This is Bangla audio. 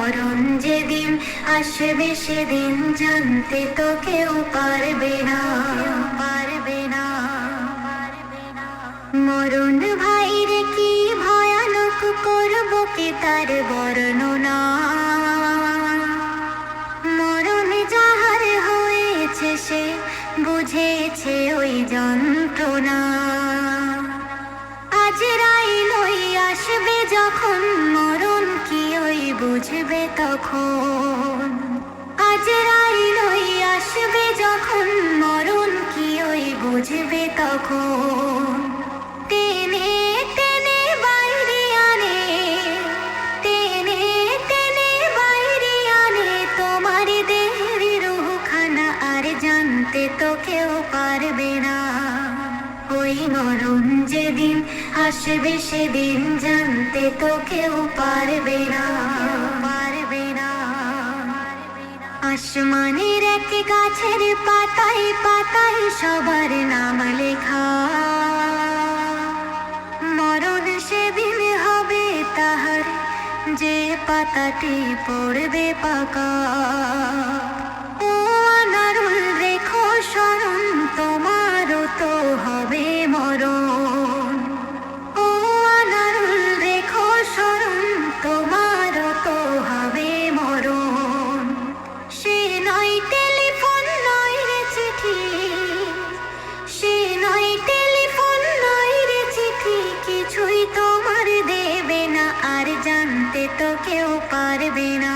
মরণ যেদিন আসবে সেদিন জানতে তো কেউ পারবে না, পারবে না। মরণ ভাইরে কি ভয়ানক, করব কি তার বর্ণনা। মরণ যাহার হয়েছে সে বুঝেছে ওই যন্ত্রণা। আজরাইল ওই আসবে যখন, মরণ কি ওই বুঝবে তখন। আজরাইল ওই আসবে যখন, মরণ কি ওই বুঝবে তখন। টেনে টেনে বাইরে আনে, টেনে টেনে বাইরে আনে তোমার দেহের রূহখানা, আর জানতে তো কেউ পারবে না। ওই মরণ যেদিন আসবে সেদিন জানতে তো কেউ পারবে না, পারবে না। আসমানের এক গাছের পাতায় পাতায় সবার নাম লেখা, মরণ সেদিন হবে তাহার যে পাতাটি পড়বে পাকা। ও আনারুল রেখো স্মরণ, তোমারও তো হবে মরণ। ও আনারুল রেখো স্মরণ, তোমারও তো হবে মরণ। সে নয় টেলিফোন নয় রে চিঠি, সে নয় টেলিফোন নয় রে চিঠি, কিছুই তোমার দেবে না, আর জানতে তো কেউ পারবে না।